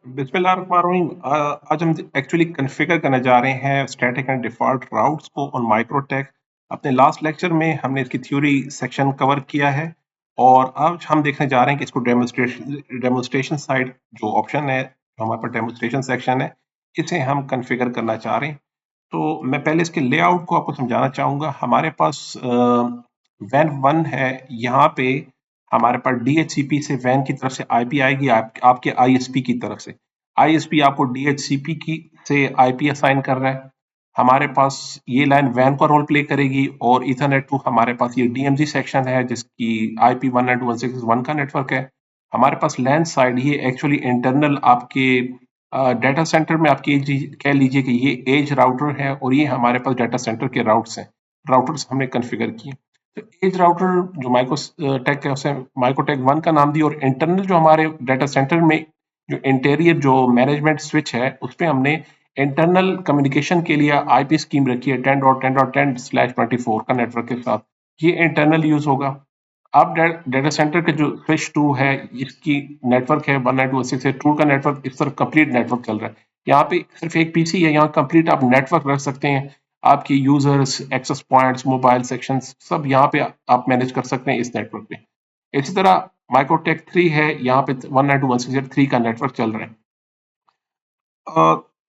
बिस्मिल्लाहिर्रहमानिर्रहीम। आज हम एक्चुअली कॉन्फ़िगर करने जा रहे हैं स्टैटिक एंड डिफ़ॉल्ट राउट्स को ऑन माइक्रोटेक। अपने लास्ट लेक्चर में हमने इसकी थ्योरी सेक्शन कवर किया है और आज हम देखने जा रहे हैं कि इसको डेमोन्स्ट्रेशन साइड जो ऑप्शन है, जो हमारे पास डेमोन्स्ट्रेशन सेक्शन है, इसे हम कॉन्फ़िगर करना चाह रहे हैं। तो मैं पहले इसके लेआउट को आपको समझाना चाहूँगा। हमारे पास वैन 1 है, यहाँ पे हमारे पास डीएचसीपी से वैन की तरफ से आईपी आएगी आपके आईएसपी की तरफ से। आईएसपी आपको डीएचसीपी की से आईपी असाइन कर रहा है। हमारे पास ये लाइन वैन का रोल प्ले करेगी और ईथरनेट टू हमारे पास ये डीएमजी सेक्शन है जिसकी आईपी 192.168.1 का नेटवर्क है। हमारे पास लैन साइड ये एक्चुअली इंटरनल आपके डाटा सेंटर में आपकी कह लीजिए कि ये एज राउटर है और ये हमारे पास डाटा सेंटर के राउटर्स हमने कॉन्फ़िगर किए। तो एज राउटर जो माइक्रोटेक है उसे माइक्रोटेक 1 का नाम दिया और इंटरनल जो हमारे डाटा सेंटर में जो इंटीरियर जो मैनेजमेंट स्विच है उस पे हमने इंटरनल कम्युनिकेशन के लिए आईपी स्कीम रखी है 10.10.10/24 का नेटवर्क के साथ। ये इंटरनल यूज होगा। अब डाटा सेंटर के जो स्विच 2 है इसकी नेटवर्क है 192.168 का नेटवर्क, इस तरफ कंप्लीट नेटवर्क चल रहा है। यहाँ पे सिर्फ एक पीसी है, यहाँ कंप्लीट आप नेटवर्क रख सकते हैं। आपके users, access points, mobile sections सब यहाँ पे आप मैनेज कर सकते हैं इस नेटवर्क पे। इसी तरह माइक्रोटेक 3 है, यहाँ पे 192.168.3 का नेटवर्क चल रहा है।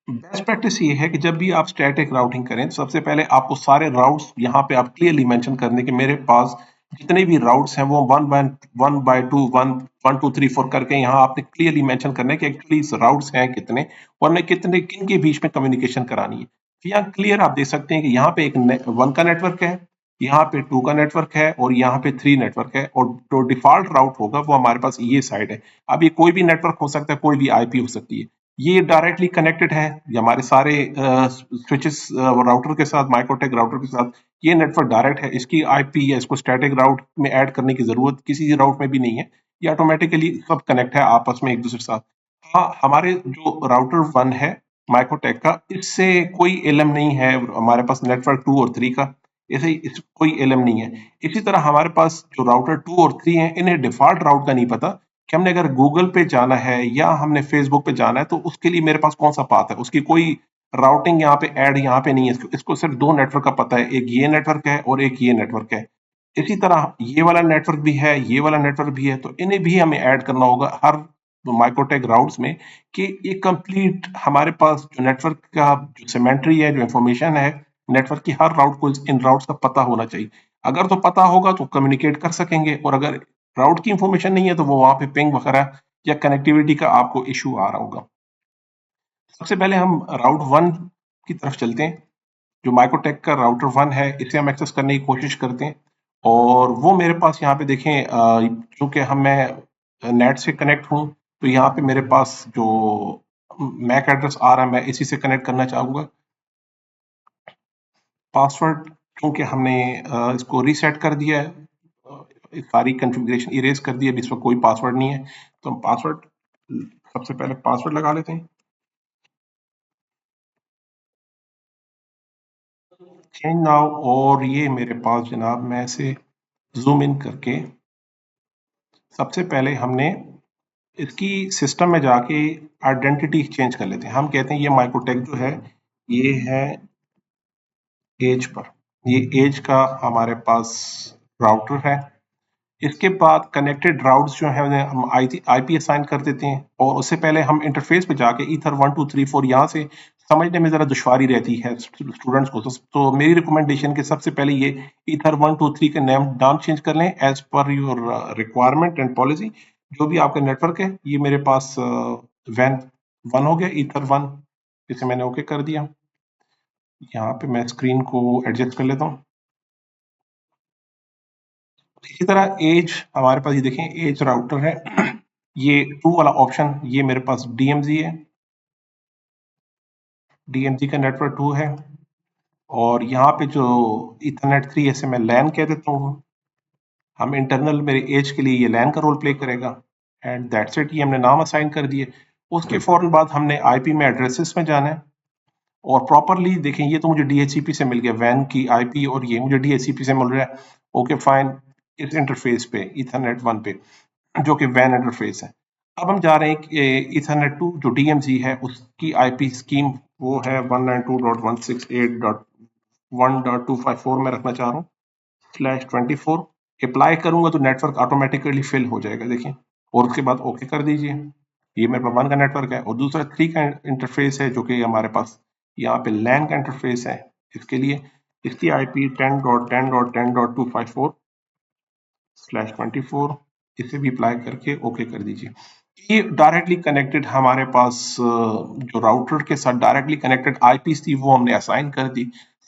बेस्ट प्रैक्टिस ये है कि जब भी आप स्टैटिक राउटिंग करें तो सबसे पहले आपको सारे राउट्स यहाँ पे आप क्लियरली मेंशन करने कि मेरे पास जितने भी राउट्स हैं वो 1/2 1 2 3 4 करके यहाँ आपने क्लियरली मेंशन करना है कि एक्चुअली राउट्स हैं कितने और मैं कितने किन के बीच में कम्युनिकेशन करानी है। तो यहाँ क्लियर आप देख सकते हैं कि यहाँ पे एक 1 का नेटवर्क है, यहाँ पे 2 का नेटवर्क है और यहाँ पे 3 नेटवर्क है और जो डिफॉल्ट राउट होगा वो हमारे पास ये साइड है। अब ये कोई भी नेटवर्क हो सकता है, कोई भी आईपी हो सकती है। ये डायरेक्टली कनेक्टेड है, ये हमारे सारे स्विचेस राउटर के साथ, माइक्रोटेक राउटर के साथ ये नेटवर्क डायरेक्ट है। इसकी आईपी या इसको स्टैटिक राउट में ऐड करने की जरूरत किसी राउट में भी नहीं है, ये ऑटोमेटिकली सब कनेक्ट है आपस में एक दूसरे के साथ। हाँ, हमारे जो राउटर 1 है माइक्रोटेक का, इससे कोई एलएम नहीं है हमारे पास नेटवर्क 2 और 3 का, ऐसे इस कोई एलएम नहीं है। इसी तरह हमारे पास जो राउटर 2 और 3 है इन्हें डिफॉल्ट राउट का नहीं पता कि हमने अगर गूगल पे जाना है या हमने फेसबुक पे जाना है तो उसके लिए मेरे पास कौन सा पाथ है, उसकी कोई राउटिंग यहाँ पे ऐड यहाँ पे नहीं है। इसको सिर्फ दो नेटवर्क का पता है, एक ये नेटवर्क है और एक ये नेटवर्क है। इसी तरह ये वाला नेटवर्क भी है, ये वाला नेटवर्क भी है, तो इन्हें भी हमें ऐड करना होगा हर माइक्रोटेक राउट्स में कि ये कंप्लीट हमारे पास जो नेटवर्क का जो सिमेट्री है, जो इंफॉर्मेशन है नेटवर्क की, हर राउट को इन राउट्स का पता होना चाहिए। अगर तो पता होगा तो कम्युनिकेट कर सकेंगे और अगर राउट की इंफॉर्मेशन नहीं है तो वो वहां पे पिंग वगैरह या कनेक्टिविटी का आपको इशू आ रहा होगा। सबसे पहले हम राउट 1 की तरफ चलते हैं। जो माइक्रोटेक का राउटर 1 है इसे हम एक्सेस करने की कोशिश करते हैं और वो मेरे पास यहाँ पे देखें, चूंकि हम मैं नेट से कनेक्ट हूँ तो यहाँ पे मेरे पास जो मैक एड्रेस आ रहा है मैं इसी से कनेक्ट करना चाहूँगा। पासवर्ड चूंकि हमने इसको रीसेट कर दिया है, सारी कॉन्फ़िगरेशन इरेज कर दी है, अभी इसमें कोई पासवर्ड नहीं है, तो हम पासवर्ड सबसे पहले पासवर्ड लगा लेते हैं। चेंज नाउ, और ये मेरे पास जनाब मैं इसे जूम इन करके सबसे पहले हमने इसकी सिस्टम में जाके आइडेंटिटी चेंज कर लेते हैं। हम कहते हैं ये माइक्रोटेक जो है ये है एज पर, ये एज का हमारे पास राउटर है। इसके बाद कनेक्टेड राउट्स जो है उन्हें हम आईपी असाइन कर देते हैं और उससे पहले हम इंटरफेस पे जाके ईथर 1 2 3 4 यहाँ से समझने में जरा दुश्वारी रहती है स्टूडेंट्स को, तो मेरी रिकमेंडेशन के सबसे पहले ये ईथर 1 2 3 के नाम चेंज कर लें as per your requirement and policy. जो भी आपका नेटवर्क है, ये मेरे पास वैन 1 हो गया, ईथर 1, इसे मैंने ओके कर दिया। यहाँ पे मैं स्क्रीन को एडजस्ट कर लेता हूँ। इसी तरह एज हमारे पास ये देखें एज राउटर है, ये 2 वाला ऑप्शन ये मेरे पास डीएमजी है, डीएमजी का नेटवर्क 2 है और यहाँ पे जो इथरनेट 3 ऐसे मैं लैन कह देता हूँ। हम इंटरनल मेरे एज के लिए ये लैन का रोल प्ले करेगा एंड दैट्स इट, ये हमने नाम असाइन कर दिए। उसके फौरन बाद हमने आईपी में एड्रेसेस में जाना है और प्रॉपरली देखें, ये तो मुझे डीएचसीपी से मिल गया वैन की आईपी और ये मुझे डीएचसीपी से मिल रहा है। ओके फाइन, इस इंटरफेस पे इथरनेट 1 पे जो कि वैन इंटरफेस है। अब हम जा रहे हैं कि ईथरनेट टू जो DMZ है उसकी IP स्कीम वो है 192.168.1.254 में रखना चाह रहा हूँ /24। अप्लाई करूंगा तो नेटवर्क ऑटोमेटिकली फिल हो जाएगा, देखिए। और उसके बाद ओके कर दीजिए। ये मेरे पास 1 का नेटवर्क है और दूसरा 3 का इंटरफेस है जो कि हमारे पास यहाँ पे LAN का इंटरफेस है। इसके लिए इसकी IP 10.10.10.254/24 इसे भी अप्लाई करके ओके कर दीजिए। ये डायरेक्टली कनेक्टेड हमारे पास जो राउटर के साथ डायरेक्टली कनेक्टेड IPs थी वो हमने असाइन कर दी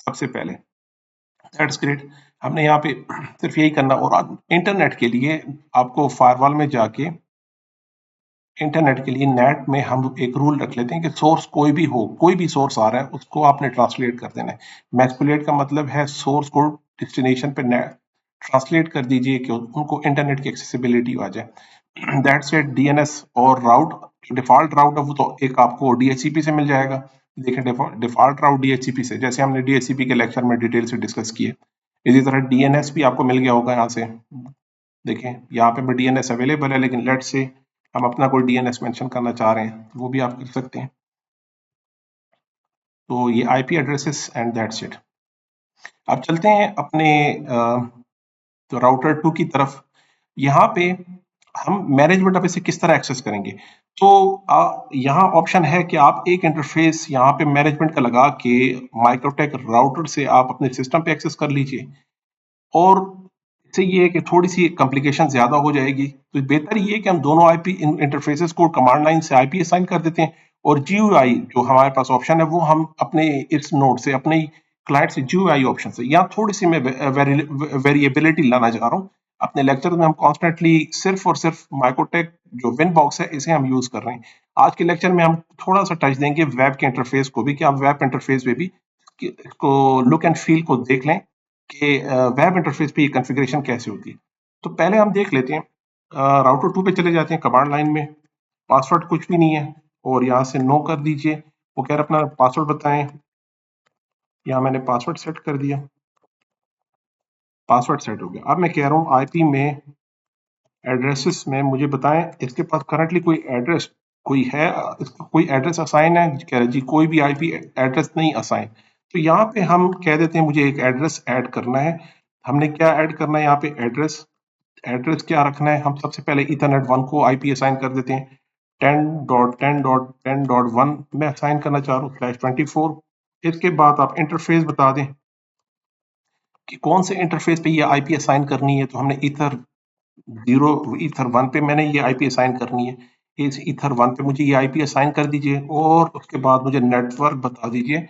सबसे पहले। That's great. हमने यहाँ पे सिर्फ यही करना। और इंटरनेट के लिए आपको फायरवॉल में जाके इंटरनेट के लिए नेट में हम एक रूल रख लेते हैं कि सोर्स कोई भी हो, कोई भी सोर्स आ रहा है उसको आपने ट्रांसलेट कर देना है। मैस्कुलेट का मतलब है सोर्स को डेस्टिनेशन पे ट्रांसलेट कर दीजिए कि उनको इंटरनेट की एक्सेसिबिलिटी आ जाए। That's it. DNS और राउट, डिफॉल्ट राउट है वो तो एक आपको DHCP से मिल जाएगा। देखिए डिफॉल्ट राउट DHCP से, जैसे हमने DHCP के लेक्चर में डिटेल से डिस्कस किए, इसी तरह DNS भी आपको मिल गया होगा यहाँ से। देखें यहाँ पे भी DNS अवेलेबल है, लेकिन लेट्स से हम अपना कोई DNS मेंशन करना चाह रहे हैं वो भी आप कर सकते हैं। तो ये IP addresses and that's it. अब चलते हैं अपने तो राउटर 2 की तरफ। यहाँ पे हम मैनेजमेंट अब इसे किस तरह एक्सेस करेंगे। तो यहाँ ऑप्शन है कि आप एक इंटरफेस यहाँ पे मैनेजमेंट का लगा के माइक्रोटेक राउटर से आप अपने सिस्टम पे एक्सेस कर लीजिए। और इससे ये है कि थोड़ी-सी कॉम्प्लिकेशन ज़्यादा हो जाएगी, तो बेहतर ये है कि हम दोनों आईपी इंटरफेसेस को कमांड लाइन से आईपी असाइन कर देते हैं और जीयूआई जो हमारे पास ऑप्शन है वो हम अपने इस नोड से, अपने क्लाइंट से जीयूआई ऑप्शन से, यहाँ थोड़ी-सी मैं वेरिएबिलिटी लाना चाह रहा हूँ। अपने लेक्चर में हम कॉन्स्टेंटली सिर्फ और सिर्फ माइक्रोटेक जो विन बॉक्स है इसे हम यूज कर रहे हैं। आज के लेक्चर में हम थोड़ा सा टच देंगे वेब के इंटरफेस को भी, कि आप वेब इंटरफेस पे भी इसको लुक एंड फील को देख लें कि वेब इंटरफेस पे ये कॉन्फ़िगरेशन कैसे होती है। तो पहले हम देख लेते हैं, राउटर 2 पे चले जाते हैं, कमांड लाइन में पासवर्ड कुछ भी नहीं है और यहाँ से नो कर दीजिए। वो कह रहा अपना पासवर्ड बताएं, यहाँ मैंने पासवर्ड सेट कर दिया, पासवर्ड सेट हो गया। अब मैं कह रहा हूँ आईपी में एड्रेसेस में मुझे बताएं इसके पास करंटली कोई एड्रेस कोई है, इसका कोई एड्रेस असाइन है। कह रहे जी कोई भी आईपी एड्रेस नहीं असाइन। तो यहाँ पे हम कह देते हैं मुझे एक एड्रेस ऐड करना है। हमने क्या ऐड करना है यहाँ पे, एड्रेस। एड्रेस क्या रखना है, हम सबसे पहले ईथरनेट 1 को आईपी असाइन कर देते हैं। 10.10.10.1 में असाइन करना चाह रहा हूँ /24। इसके बाद आप इंटरफेस बता दें कि कौन से इंटरफेस पे ये आईपी असाइन करनी है। तो हमने ईथर 0 ईथर 1 पे मैंने ये आईपी असाइन करनी है। इस ईथर 1 पे मुझे ये आईपी असाइन कर दीजिए और उसके बाद मुझे नेटवर्क बता दीजिए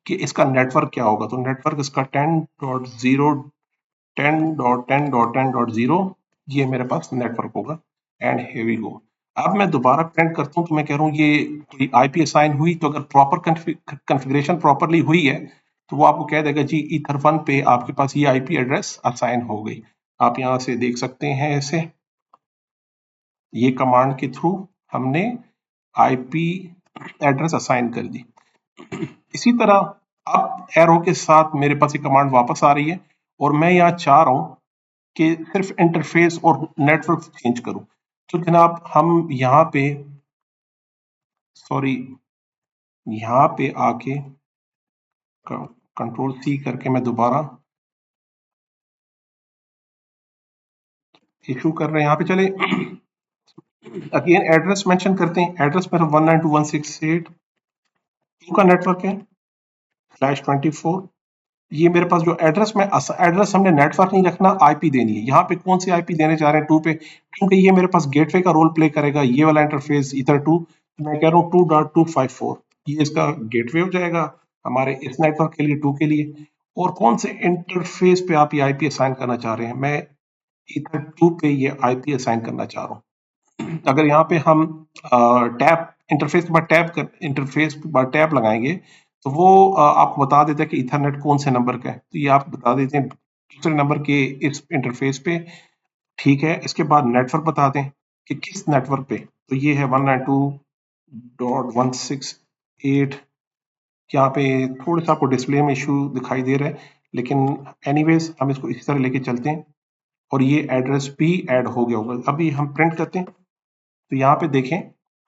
कि इसका नेटवर्क क्या होगा। तो नेटवर्क इसका 10.10.10.10.0 ये मेरे पास नेटवर्क होगा। And here we go. अब मैं दोबारा प्रिंट करता हूँ तो मैं कह रहा हूँ ये कोई आईपी असाइन हुई, तो अगर प्रॉपर कॉन्फ़िगरेशन प्रॉपरली हुई है तो वो आपको कह देगा जी ईथर 1 पे आपके पास ये आईपी एड्रेस असाइन हो गई। आप यहाँ से देख सकते हैं इसे, ये कमांड के थ्रू हमने आईपी एड्रेस असाइन कर दी। इसी तरह अब एरो के साथ मेरे पास ये कमांड वापस आ रही है और मैं यहाँ चाह रहा हूँ कि सिर्फ इंटरफेस और नेटवर्क चेंज करूं। तो जनाब हम यहाँ पे, सॉरी, यहाँ पे आके कंट्रोल C करके मैं दोबारा इशू कर रहे हैं। यहाँ पे चले अगेन एड्रेस मेंशन करते हैं। एड्रेस मेरा 192.168.2 का नेटवर्क है /24। ये मेरे पास जो एड्रेस में एड्रेस हमने नेटवर्क नहीं रखना, आईपी देनी है। यहाँ पे कौन सी आईपी देने जा रहे हैं 2 पे, क्योंकि ये मेरे पास गेटवे का रोल प्ले करेगा। ये वाला इंटरफेस ईथर 2 मैं कह रहा हूँ 2.254 ये इसका गेटवे हो जाएगा हमारे इस नेटवर्क के लिए 2 के लिए। और कौन से इंटरफेस पे आप ये आईपी असाइन करना चाह रहे हैं, मैं ईथर 2 पे ये आईपी असाइन करना चाह रहा हूँ। अगर यहाँ पे हम टैब इंटरफेस के बाद टैब कर इंटरफेस के बाद टैब लगाएंगे तो वो आपको बता देता है कि इथरनेट कौन से नंबर का है। तो ये आप बता देते हैं दूसरे नंबर के इस इंटरफेस पे, ठीक है। इसके बाद नेटवर्क बता दें कि किस नेटवर्क पे। तो ये है 192.168। यहाँ पे थोड़ा सा आपको डिस्प्ले में इशू दिखाई दे रहा है, लेकिन एनीवेज हम इसको इसी तरह लेके चलते हैं और ये एड्रेस भी ऐड हो गया होगा। अभी हम प्रिंट करते हैं तो यहाँ पे देखें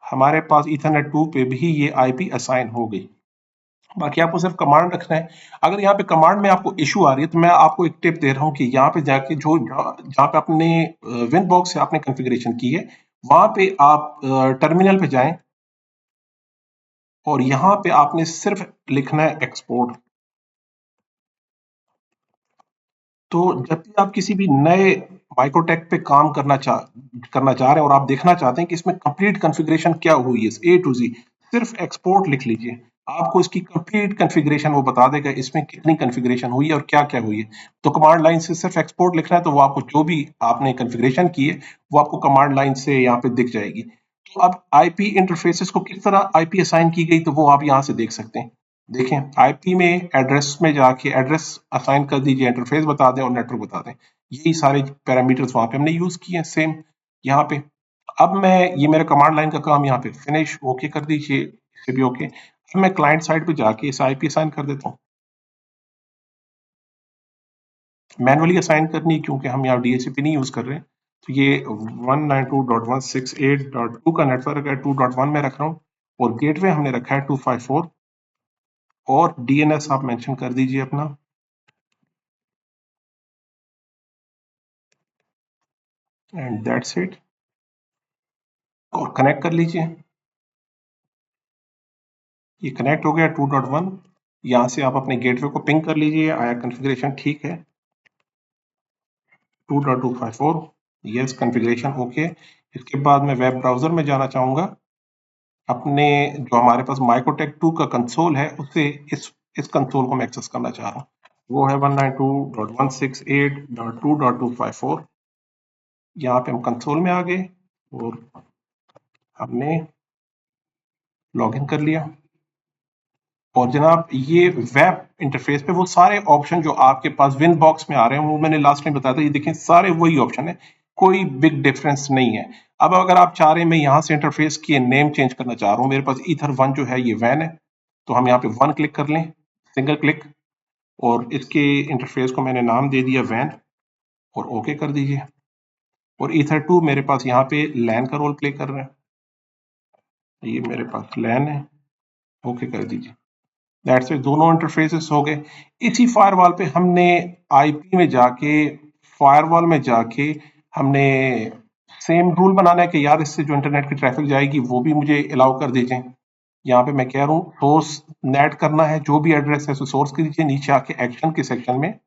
हमारे पास ईथरनेट 2 पे भी ये आईपी असाइन हो गई। बाकी आपको सिर्फ कमांड रखना है। अगर यहाँ पे कमांड में आपको इशू आ रही है तो मैं आपको एक टिप दे रहा हूँ कि यहाँ पे जाके जो जहाँ पे आपने विन बॉक्स से आपने कॉन्फ़िगरेशन की है वहां पे आप टर्मिनल पे जाएं और यहाँ पे आपने सिर्फ लिखना है एक्सपोर्ट। तो जब भी आप किसी भी नए माइक्रोटेक पे काम करना चाह रहे हैं और आप देखना चाहते हैं कि इसमें कंप्लीट कॉन्फ़िगरेशन क्या हुई है ए टू जी, सिर्फ एक्सपोर्ट लिख लीजिए। आपको इसकी कंप्लीट कॉन्फ़िगरेशन वो बता देगा इसमें कितनी कॉन्फ़िगरेशन हुई है और क्या-क्या हुई है। तो कमांड लाइन से सिर्फ एक्सपोर्ट लिखना है तो वो आपको जो भी आपने कॉन्फ़िगरेशन की है, वो आपको कमांड लाइन से यहाँ पे दिख जाएगी। तो अब आईपी इंटरफेसेस को किस तरह आईपी असाइन की गई तो वो आप यहाँ से देख सकते हैं। देखें आईपी में एड्रेस में जाके एड्रेस असाइन कर दीजिए, इंटरफेस बता दें और नेटवर्क बता दें। यही सारे पैरामीटर्स वहां पे हमने यूज किए हैं सेम यहाँ पे। अब मैं ये मेरा कमांड लाइन का काम यहाँ पे फिनिश ओके कर दीजिए, इसे भी ओके। अब मैं क्लाइंट साइड पे जाके इस आईपी असाइन कर देता हूँ। मैनुअली असाइन करनी है क्योंकि हम यहाँ डीएचसीपी नहीं यूज कर रहे हैं। तो ये 192.168.2 का नेटवर्क है, 2.1 में रख रहा हूँ और गेटवे हमने रखा है 254 और डीएनएस आप मेंशन कर दीजिए अपना एंड दैट्स इट और कनेक्ट कर लीजिए। ये कनेक्ट हो गया 2.1। यहाँ से आप अपने गेटवे को पिंग कर लीजिए, आया कॉन्फ़िगरेशन ठीक है। 2.254 यस कॉन्फ़िगरेशन ओके। इसके बाद मैं वेब ब्राउज़र में जाना चाहूँगा। अपने जो हमारे पास माइक्रोटेक 2 का कंसोल है उससे इस कंसोल को मैं एक्सेस करना चाह रहा हूँ। वो है 192.168.2.254। यहाँ पे हम कंसोल में आ गए और हमने लॉगिन कर लिया। और जनाब ये वेब इंटरफेस पे वो सारे ऑप्शन जो आपके पास विन बॉक्स में आ रहे हैं वो मैंने लास्ट टाइम बताया था, ये देखें सारे वही ऑप्शन है, कोई बिग डिफरेंस नहीं है। अब अगर आप चाह रहे हैं मैं यहाँ से इंटरफेस की नेम चेंज करना चाह रहा हूँ, मेरे पास ईथर वन जो है ये वैन है, तो हम यहाँ पे वन क्लिक कर लें, सिंगल क्लिक, और इसके इंटरफेस को मैंने नाम दे दिया वैन और ओके कर दीजिए। और ईथर टू मेरे पास यहाँ पे लैन का रोल प्ले कर रहा है, ये मेरे पास लैन है, ओके कर दीजिए। दैट्स इट, दोनों इंटरफेसेस हो गए। इसी फायरवॉल पे हमने आईपी में जाके फायरवॉल में जाके हमने सेम रूल बनाना है कि यार इससे जो इंटरनेट की ट्रैफिक जाएगी वो भी मुझे अलाउ कर दीजिए। यहाँ पे मैं कह रहा हूँ सोर्स नेट करना है, जो भी एड्रेस है उसे सोर्स कर दीजिए। नीचे आके एक्शन के सेक्शन में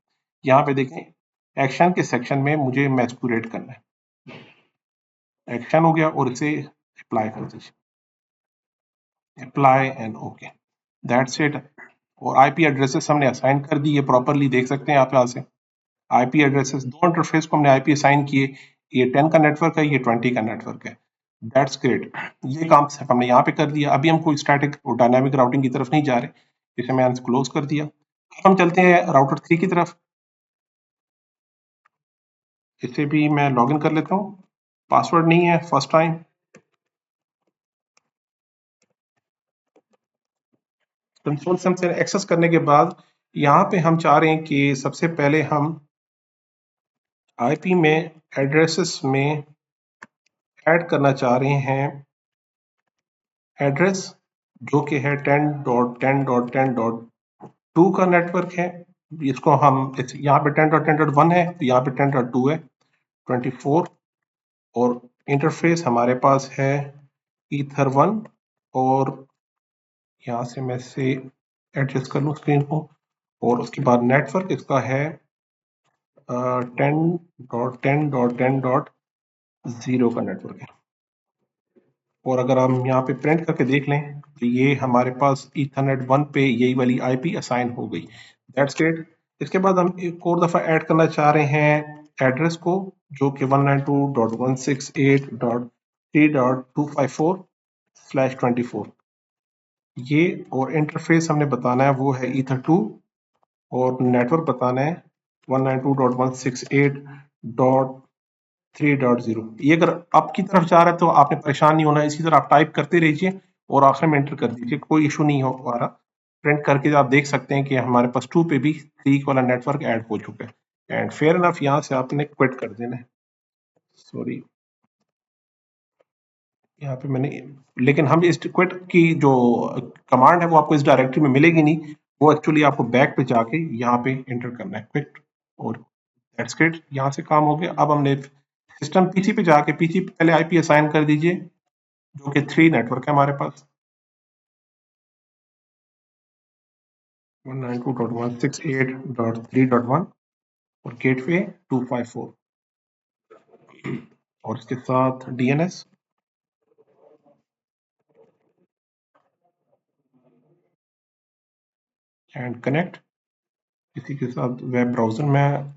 यहाँ पे देखें, एक्शन के सेक्शन में मुझे मैस्कुरेट करना है, एक्शन हो गया और इसे अप्लाई कर दीजिए, apply and okay, that's it. और आईपी एड्रेसेस हमने असाइन कर दी है प्रॉपरली, देख सकते हैं आप यहाँ से आईपी एड्रेसेस दो इंटरफेस को हमने आईपी असाइन किए, ये 10 का नेटवर्क है, ये 20 का नेटवर्क है। दैट्स ग्रेट, ये काम सिर्फ हमने यहाँ पे कर दिया। अभी हम कोई स्टैटिक और डायनामिक राउटिंग की तरफ नहीं जा रहे, इसे मैंने क्लोज कर दिया। अब हम चलते हैं राउटर 3 की तरफ, इसे भी मैं लॉगिन कर लेता हूँ, पासवर्ड नहीं है फर्स्ट टाइम। कंसोल से एक्सेस करने के बाद यहाँ पे हम चाह रहे हैं कि सबसे पहले हम आईपी में एड्रेसेस में ऐड करना चाह रहे हैं एड्रेस जो कि है 10.10.10.2 का नेटवर्क है। इसको हम यहाँ पे 10.10.1 है, तो यहाँ पे 10.2 है, 24। और इंटरफेस हमारे पास है ईथर वन, और यहाँ से मैं से एडजस्ट कर लूँ स्क्रीन को, और उसके बाद नेटवर्क इसका है 10.10.10.0 का नेटवर्क है। और अगर हम यहाँ पे प्रिंट करके देख लें तो ये हमारे पास ईथरनेट वन पे यही वाली आईपी असाइन हो गई। That's great. इसके बाद हम एक और दफ़ा ऐड करना चाह रहे हैं एड्रेस को, जो कि 192.168.3.254/24 ये, और इंटरफेस हमने बताना है वो है ईथर टू, और नेटवर्क बताना है 192.168.3.0। ये अगर आपकी तरफ जा रहा है तो आपने परेशान नहीं होना, इसी तरह आप टाइप करते रहिए और आखिर में एंटर कर दीजिए, कोई इशू नहीं हो पा रहा। प्रिंट करके आप देख सकते हैं कि हमारे पास 2 पे भी 3 वाला नेटवर्क ऐड हो चुका है। एंड फेयर इनफ यहाँ से आपने क्विट कर देना है, सॉरी। यहाँ पे मैंने, लेकिन हम इस क्विट की जो कमांड है वो आपको इस डायरेक्टरी में मिलेगी नहीं, वो एक्चुअली आपको बैक पे जाके यहाँ पे एंटर करना है क्विट, और दैट्स ग्रेट, यहाँ से काम हो गया। अब हमने सिस्टम पीसी पे जाके पीसी पे पहले आईपी असाइन कर दीजिए, जो कि 3 नेटवर्क है हमारे पास, 192.168.3.1 और गेटवे 254 और इसके साथ डीएनएस एंड कनेक्ट। इसी के साथ वेब ब्राउजर में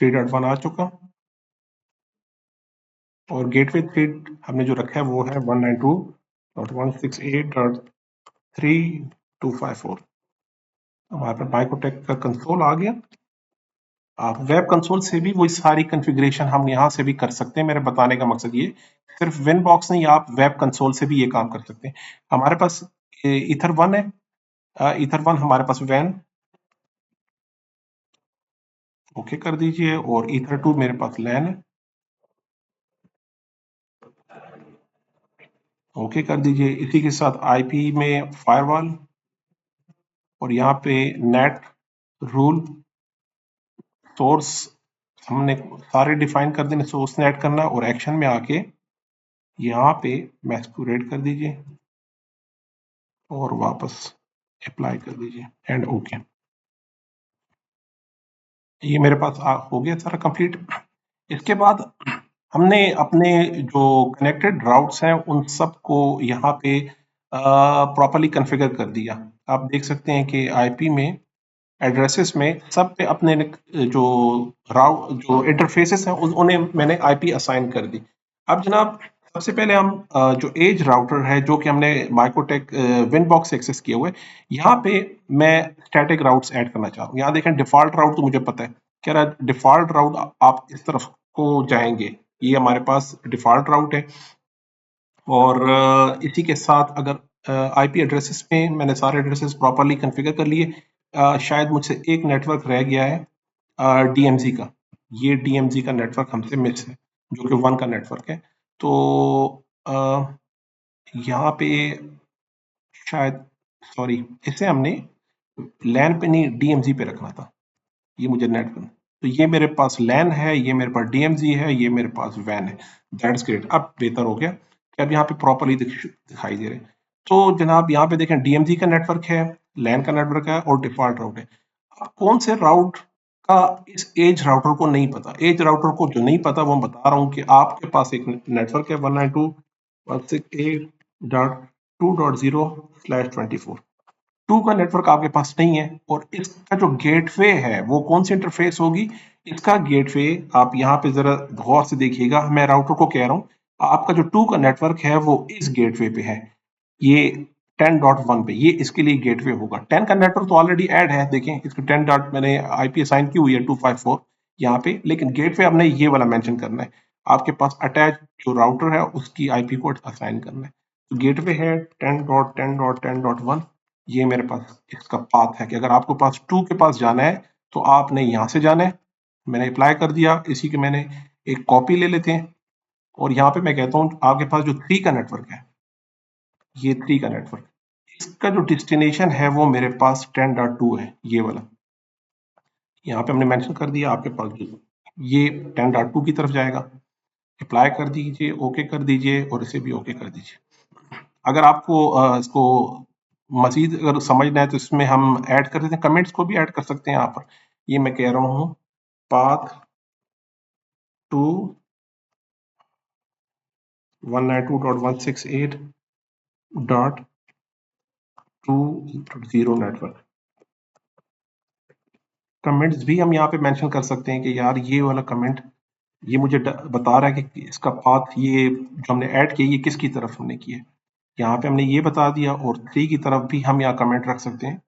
3.1 आ चुका, और गेटवे 3 हमने जो रखा है वो है 192.168.3.254। हमारे पास माइक्रोटेक का कंसोल आ गया। आप वेब कंसोल से भी वही सारी कॉन्फ़िगरेशन हम यहाँ से भी कर सकते हैं। मेरे बताने का मकसद ये, सिर्फ विनबॉक्स नहीं, आप वेब कंसोल से भी ये काम कर सकते हैं। हमारे पास ईथर 1 है, ईथर 1 हमारे पास वैन, ओके कर दीजिए, और ईथर 2 मेरे पास लैन है, ओके कर दीजिए। इसी के साथ आईपी में फायरवॉल, और यहाँ पे नेट रूल सोर्स हमने सारे डिफाइन कर देने, सोर्स नेट करना, और एक्शन में आके यहाँ पे मैस्कुरेट कर दीजिए और वापस अप्लाई कर दीजिए एंड ओके। ये मेरे पास हो गया सारा कंप्लीट। इसके बाद हमने अपने जो कनेक्टेड राउट्स हैं उन सब को यहाँ पे प्रॉपरली कॉन्फ़िगर कर दिया। आप देख सकते हैं कि आईपी में एड्रेसेस में सब पे अपने जो जो इंटरफेसेस हैं उन्हें मैंने आईपी असाइन कर दी। अब जनाब सबसे पहले हम जो एज राउटर है जो कि हमने माइक्रोटेक विनबॉक्स से एक्सेस किया हुआ है, यहाँ पे मैं स्टैटिक राउट्स ऐड करना चाह रहा हूँ। यहाँ देखें डिफॉल्ट राउट तो मुझे पता है, कह रहा है डिफॉल्ट राउट आप इस तरफ को जाएंगे, ये हमारे पास डिफॉल्ट राउट है। और इसी के साथ अगर आईपी एड्रेसेस में मैंने सारे एड्रेसेस प्रॉपरली कॉन्फ़िगर कर लिए, शायद मुझसे एक नेटवर्क रह गया है डीएमजी का, ये डीएमजी का नेटवर्क हमसे मिस है, जो कि 1 का नेटवर्क है। तो यहाँ पे शायद, सॉरी, इसे हमने लैन पे नहीं डीएमजी पे रखना था, ये मुझे नेट करना। तो ये मेरे पास लैन है, ये मेरे पास डीएमजी है, ये मेरे पास वैन है। दैट्स ग्रेट, अब बेहतर हो गया कि अब यहाँ पे प्रॉपरली दिखाई दे रहे। तो जनाब यहाँ पे देखें डीएमजी का नेटवर्क है, लैन का नेटवर्क है और डिफॉल्ट राउट है। अब कौन से राउट का इस एज राउटर को नहीं पता? एज राउटर को जो नहीं पता वो मैं बता रहा हूँ कि आपके पास एक नेटवर्क है 192.168.2.0/24, 2 का नेटवर्क आपके पास नहीं है, और इसका जो गेटवे है वो कौन सी इंटरफेस होगी? इसका गेटवे आप यहाँ पे जरा गौर से देखिएगा, मैं राउटर को कह रहा हूँ, आपका जो 2 का नेटवर्क है वो इस गेटवे पे है, ये 10.1 पे, ये इसके लिए गेटवे होगा। 10 का नेटवर्क तो ऑलरेडी ऐड है, देखें इसको 10 डॉट मैंने आईपी असाइन की हुई है 254 यहाँ पे, लेकिन गेटवे हमने ये वाला मेंशन करना है, आपके पास अटैच जो राउटर है उसकी आईपी को असाइन करना है। तो गेटवे है 10.10.10.1, ये मेरे पास इसका पाथ है कि अगर आपको पास 2 के पास जाना है तो आपने यहाँ से जाना है। मैंने अप्लाई कर दिया, इसी के मैंने एक कॉपी ले लेते हैं, और यहाँ पे मैं कहता हूँ आपके पास जो 3 का नेटवर्क है, ये 3 का नेटवर्क, इसका जो डेस्टिनेशन है वो मेरे पास 10.2 है, ये वाला, यहाँ पे हमने मेंशन कर दिया आपके पास जो ये 10.2 की तरफ जाएगा। अप्लाई कर दीजिए, ओके कर दीजिए, और इसे भी ओके कर दीजिए। अगर आपको इसको मजीद अगर समझना है तो इसमें हम ऐड कर देते हैं, कमेंट्स को भी ऐड कर सकते हैं यहाँ पर। ये मैं कह रहा हूँ पाथ टू 192.168.2.0 नेटवर्क। कमेंट्स भी हम यहाँ पे मेंशन कर सकते हैं कि यार ये वाला कमेंट ये मुझे बता रहा है कि इसका पाथ ये जो हमने ऐड किया ये किसकी तरफ हमने किया है। यहाँ पे हमने ये बता दिया, और 3 की तरफ भी हम यहाँ कमेंट रख सकते हैं।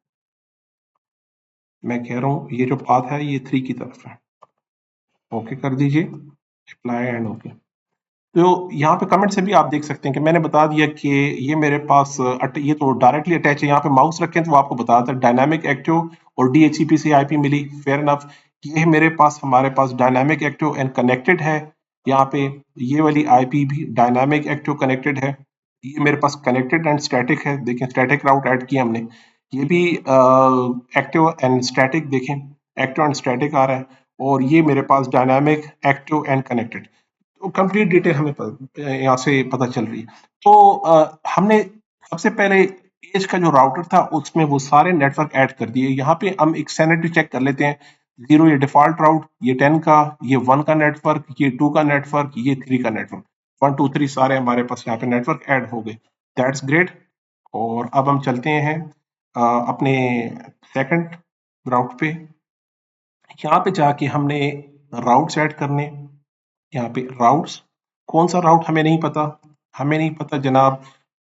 मैं कह रहा हूँ ये जो पाथ है ये 3 की तरफ है, ओके कर दीजिए, अप्लाई एंड ओके। तो यहाँ पे कमेंट से भी आप देख सकते हैं कि मैंने बता दिया कि ये मेरे पास ये तो डायरेक्टली अटैच है, यहाँ पे माउस रखें तो वो आपको बताता है डायनामिक एक्टिव और डीएचसीपी से आईपी मिली, फेयर इनफ। ये मेरे पास हमारे पास डायनामिक एक्टिव एंड कनेक्टेड है, यहाँ पे ये वाली आईपी भी डायनामिक एक्टिव कनेक्टेड है। ये मेरे पास कनेक्टेड एंड स्टैटिक है, देखें स्टैटिक राउट ऐड किया हमने। ये भी एक्टिव एंड स्टैटिक, देखें एक्टिव एंड स्टैटिक आ रहा है। और ये मेरे पास डायनामिक एक्टिव एंड कनेक्टेड, तो कंप्लीट डिटेल हमें यहाँ से पता चल रही है। तो हमने सबसे पहले एज का जो राउटर था उसमें वो सारे नेटवर्क ऐड कर दिए। यहाँ पे हम एक सैनिटी चेक कर लेते हैं। 0 ये डिफॉल्ट राउट, ये 10 का, ये 1 का नेटवर्क, ये 2 का नेटवर्क, ये 3 का नेटवर्क, 1 2 3 सारे हमारे पास यहाँ पे नेटवर्क ऐड हो गए। That's great. और अब हम चलते हैं अपने सेकंड राउट पे। यहाँ पे जाके हमने राउट्स ऐड करने। यहाँ पे राउट्स, कौन सा राउट हमें नहीं पता, हमें नहीं पता जनाब।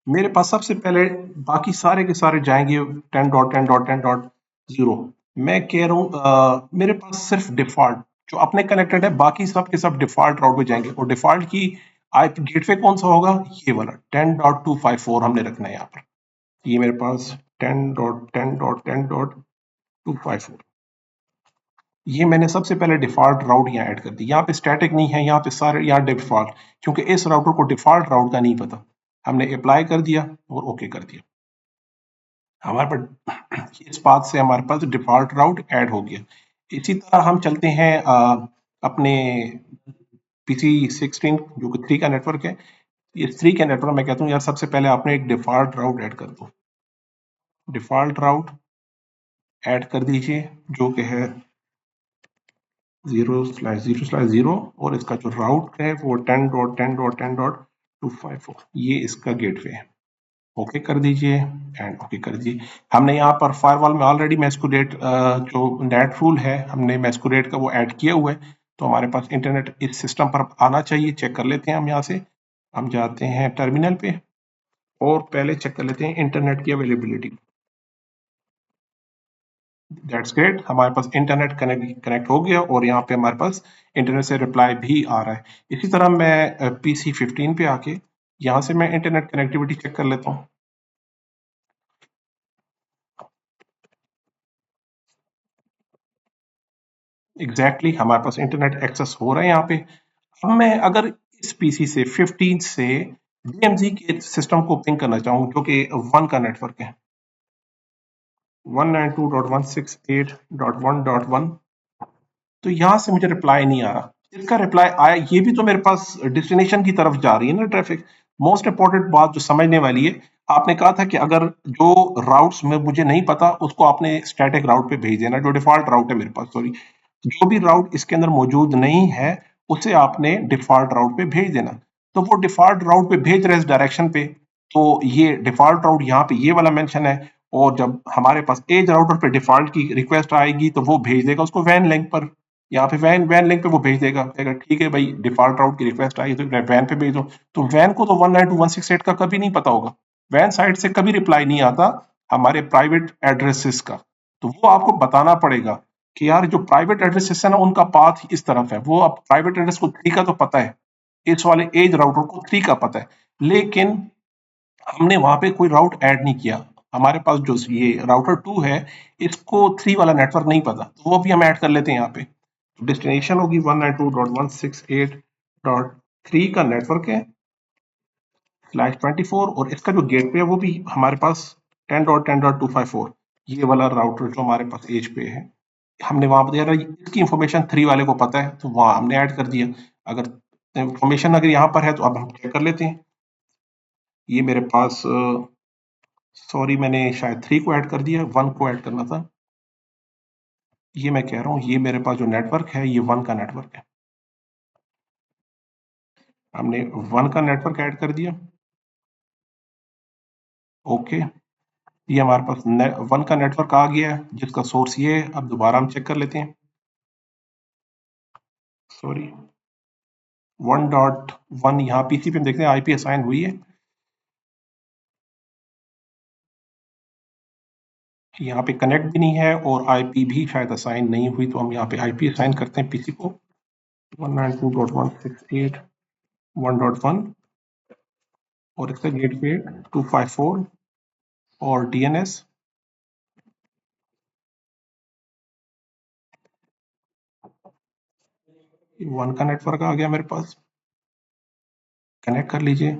मेरे पास सबसे पहले बाकी सारे के सारे जाएंगे 10.10.10.0। मैं कह रहा हूँ मेरे पास सिर्फ डिफॉल्ट जो अपने कनेक्टेड है, बाकी सब के सब डिफॉल्ट राउट पे जाएंगे। और डिफॉल्ट की आईपी गेटवे कौन सा होगा, ये वाला 10.254 हमने रखना है यहाँ पर। ये मेरे पास 10.10.10.254, ये मैंने सबसे पहले डिफॉल्ट राउट यहाँ ऐड कर दी। यहाँ पे स्टैटिक नहीं है, यहाँ पे सारे यहाँ डिफॉल्ट, क्योंकि इस राउटर को डिफॉल्ट राउट का नहीं पता। हमने अप्लाई कर दिया और ओके कर दिया, हमारे पास इस बात से हमारे पास डिफॉल्ट राउट ऐड हो गया। इसी तरह हम चलते हैं अपने PC16 जो कि 3 का नेटवर्क है। ये 3 का नेटवर्क मैं कहता हूँ यार सबसे पहले आपने एक डिफॉल्ट राउट ऐड कर दो। डिफॉल्ट राउट ऐड कर दीजिए जो कि है 0/0/0, और इसका जो राउट है वो 10.10.10.254, ये इसका गेटवे है। ओके कर दीजिए एंड ओके कर दीजिए। हमने यहाँ पर फायरवॉल में ऑलरेडी मैस्कुरेट जो नेट रूल है हमने मैस्कुरेट का वो ऐड किया हुआ है, तो हमारे पास इंटरनेट इस सिस्टम पर आना चाहिए। चेक कर लेते हैं हम, यहाँ से हम जाते हैं टर्मिनल पे और पहले चेक कर लेते हैं इंटरनेट की अवेलेबिलिटी। दैट्स ग्रेट, हमारे पास इंटरनेट कनेक्ट हो गया और यहाँ पे हमारे पास इंटरनेट से रिप्लाई भी आ रहा है। इसी तरह मैं PC15 पे आके यहाँ से मैं इंटरनेट कनेक्टिविटी चेक कर लेता हूँ। एग्जैक्टली हमारे पास इंटरनेट एक्सेस हो रहा है यहाँ पे। अब मैं अगर इस पीसी से 15 से DMZ के सिस्टम को पिंग करना चाहूँ जो कि 1 का नेटवर्क है, 192.168.1.1, तो यहाँ से मुझे रिप्लाई नहीं आ रहा। इसका रिप्लाई आया, ये भी तो मेरे पास डेस्टिनेशन की तरफ जा रही है ना ट्रैफिक। मोस्ट इंपॉर्टेंट बात जो समझने वाली है, आपने कहा था कि अगर जो राउट्स में मुझे नहीं पता उसको आपने स्टैटिक राउट पे भेज देना, जो डिफॉल्ट राउट है मेरे पास, सॉरी, जो भी राउट इसके अंदर मौजूद नहीं है उसे आपने डिफॉल्ट राउट पे भेज देना। तो वो डिफॉल्ट राउट पे भेज रहे इस डायरेक्शन पे, तो ये डिफॉल्ट राउट यहाँ पे ये वाला मेंशन है। और जब हमारे पास एज राउटर पे डिफॉल्ट की रिक्वेस्ट आएगी तो वो भेज देगा उसको वैन लिंक पर। यहाँ पे वैन वैन लिंक पे वो भेज देगा, कहेगा ठीक है भाई डिफॉल्ट राउट की रिक्वेस्ट आई तो वैन पे भेज दो। तो वैन को तो 192.168 का कभी नहीं पता होगा, वैन साइड से कभी रिप्लाई नहीं आता हमारे प्राइवेट एड्रेसेस का। तो वो आपको बताना पड़ेगा कि यार जो प्राइवेट एड्रेसेस है ना उनका पाथ इस तरफ है। वो अब प्राइवेट एड्रेस को 3 का तो पता है, इस वाले एज राउटर को 3 का पता है, लेकिन हमने वहां पे कोई राउट ऐड नहीं किया। हमारे पास जो ये राउटर 2 है इसको 3 वाला नेटवर्क नहीं पता, तो वो भी हम ऐड कर लेते हैं यहाँ पे। डेस्टिनेशन होगी 192.168.3 का नेटवर्क है /24, और इसका जो गेटवे है वो भी हमारे पास 10.10.254, ये वाला राउटर जो हमारे पास एज पे है। हमने वहां पर यार इसकी इंफॉर्मेशन 3 वाले को पता है तो वहां हमने ऐड कर दिया। अगर इंफॉर्मेशन अगर यहाँ पर है तो अब हम चेक कर लेते हैं। ये मेरे पास सॉरी मैंने शायद 3 को ऐड कर दिया, 1 को ऐड करना था। ये मैं कह रहा हूँ ये मेरे पास जो नेटवर्क है ये 1 का नेटवर्क है, हमने 1 का नेटवर्क ऐड कर दिया। ओके, ये हमारे पास 1 का नेटवर्क आ गया है जिसका सोर्स ये है। अब दोबारा हम चेक कर लेते हैं, सॉरी 1.1 यहाँ पीसी पे देखते हैं आईपी असाइन हुई है। यहाँ पे कनेक्ट भी नहीं है और आईपी भी शायद असाइन नहीं हुई, तो हम यहाँ पे आईपी असाइन करते हैं पीसी को 192.168.1.1 और इसका गेटवे 254 और डीएनएस 1 का नेटवर्क आ गया मेरे पास। कनेक्ट कर लीजिए।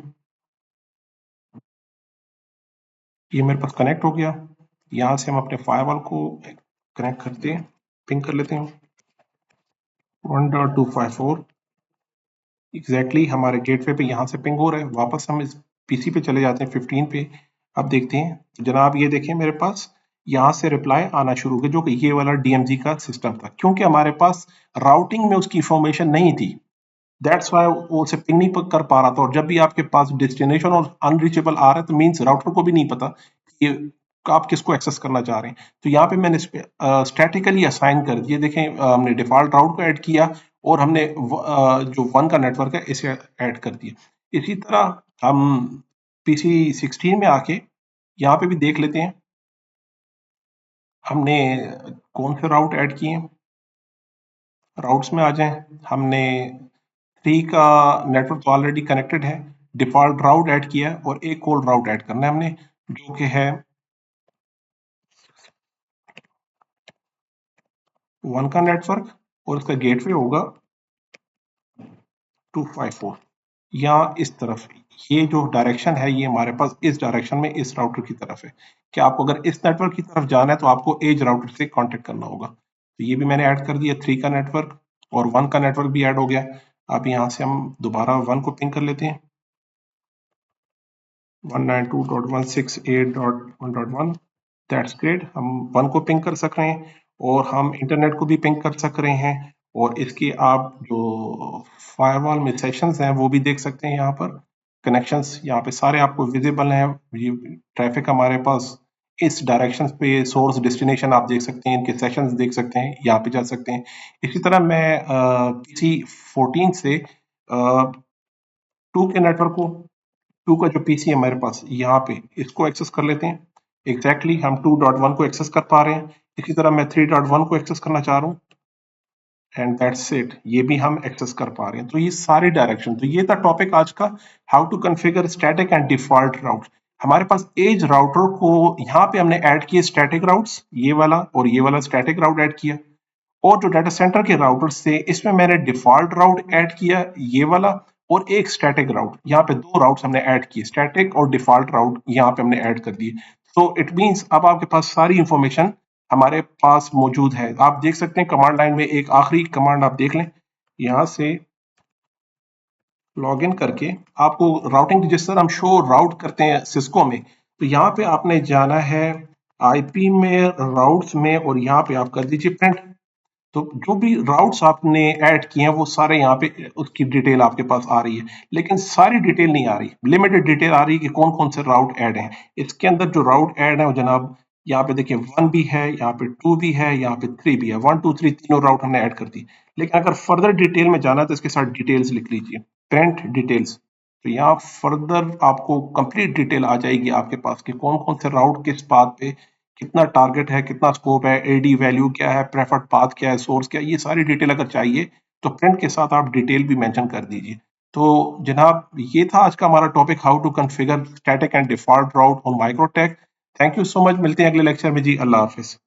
ये मेरे पास कनेक्ट हो गया। यहाँ से हम अपने फायरवॉल को कनेक्ट करते हैं, पिंग कर लेते हैं 1.254 एग्जैक्टली हमारे गेटवे पे यहाँ से पिंग हो रहा है। वापस हम इस पीसी पे चले जाते हैं 15 पे। अब देखते हैं तो जनाब ये देखें मेरे पास यहाँ से रिप्लाई आना शुरू हो गया, जो कि ये वाला डीएमजी का सिस्टम था, क्योंकि हमारे पास राउटिंग में उसकी इंफॉर्मेशन नहीं थी। दैट्स वाई वो उसे पिंग नहीं कर पा रहा था। और जब भी आपके पास डेस्टिनेशन और अनरीचेबल आ रहा है तो मीन्स राउटर को भी नहीं पता कि आप किसको एक्सेस करना चाह रहे हैं। तो यहाँ पे मैंने स्टैटिकली असाइन कर दिए। देखें हमने डिफॉल्ट राउट को ऐड किया और हमने जो वन का नेटवर्क है इसे ऐड कर दिया। इसी तरह हम पीसी 16 में आके यहाँ पे भी देख लेते हैं हमने कौन से राउट ऐड किए हैं। राउट्स में आ जाएं, हमने 3 का नेटवर्क तो ऑलरेडी कनेक्टेड है, डिफॉल्ट राउट ऐड किया है और एक कोल्ड राउट ऐड करना है हमने, जो कि है 1 का नेटवर्क और उसका गेटवे होगा 254 या इस तरफ। ये जो डायरेक्शन है ये हमारे पास इस डायरेक्शन में इस राउटर की तरफ है कि आपको अगर इस नेटवर्क की तरफ जाना है तो आपको एज राउटर से कांटेक्ट करना होगा। तो ये भी मैंने ऐड कर दिया 3 का नेटवर्क और 1 का नेटवर्क भी ऐड हो गया। अब यहाँ से हम दोबारा 1 को पिंग कर लेते हैं 192.168.1.1। दैट्स ग्रेट, हम 1 को पिंग कर सक रहे हैं और हम इंटरनेट को भी पिंग कर सक रहे हैं। और इसके आप जो फायरवॉल में सेशंस हैं वो भी देख सकते हैं। यहाँ पर कनेक्शंस यहाँ पे सारे आपको विजिबल हैं। ये ट्रैफिक हमारे पास इस डायरेक्शन पे सोर्स डेस्टिनेशन आप देख सकते हैं, इनके सेशंस देख सकते हैं, यहाँ पे जा सकते हैं। इसी तरह मैं पीसी 14 से 2 के नेटवर्क को 2 का जो पीसी है हमारे पास यहाँ पे इसको एक्सेस कर लेते हैं। एग्जैक्टली हम 2.1 को एक्सेस कर पा रहे हैं। इसी तरह मैं 3.1 को एक्सेस करना चाह रहा हूँ एंड दैट्स इट, ये भी हम एक्सेस कर पा रहे हैं। तो ये सारी डायरेक्शन, तो ये था टॉपिक आज का, how to configure static and default route. हमारे पास एज राउटर को यहाँ पे हमने ऐड किए स्टैटिक राउट्स, ये वाला और ये वाला स्टैटिक राउट ऐड किया। और जो डाटा सेंटर के राउटर्स थे इसमें मैंने डिफॉल्ट राउट ऐड किया ये वाला और एक स्टैटिक राउट। यहाँ पे 2 राउट्स हमने ऐड किए, स्टैटिक और डिफॉल्ट राउट यहाँ पे हमने ऐड कर दिए। तो इट मींस अब आपके पास सारी इंफॉर्मेशन हमारे पास मौजूद है। आप देख सकते हैं कमांड लाइन में एक आखिरी कमांड आप देख लें, यहाँ से लॉग इन करके आपको राउटिंग रजिस्टर हम शो राउट करते हैं सिस्को में। तो यहाँ पे आपने जाना है आईपी में, राउट्स में, और यहाँ पे आप कर दीजिए प्रिंट। तो जो भी राउट्स आपने ऐड किए हैं वो सारे यहाँ पे उसकी डिटेल आपके पास आ रही है, लेकिन सारी डिटेल नहीं आ रही, लिमिटेड डिटेल आ रही है कि कौन कौन से राउट ऐड हैं। इसके अंदर जो राउट ऐड है वो जनाब यहाँ पे देखिए 1 भी है, यहाँ पे 2 भी है, यहाँ पे 3 भी है। 1 2 3 तीनों राउट हमने ऐड कर दी। लेकिन अगर फर्दर डिटेल में जाना है तो इसके साथ डिटेल्स लिख लीजिए, प्रिंट डिटेल्स। तो यहाँ फर्दर आपको कंप्लीट डिटेल आ जाएगी आपके पास कि कौन कौन से राउट किस पाथ पे, कितना टारगेट है, कितना स्कोप है, एडी वैल्यू क्या है, प्रेफर्ड पाथ क्या है, सोर्स क्या है, ये सारी डिटेल अगर चाहिए तो प्रिंट के साथ आप डिटेल भी मेंशन कर दीजिए। तो जनाब ये था आज का हमारा topic, how to configure static and default route on MikroTik. Thank you so much, मिलते हैं अगले लेक्चर में जी। अल्लाह हाफिज।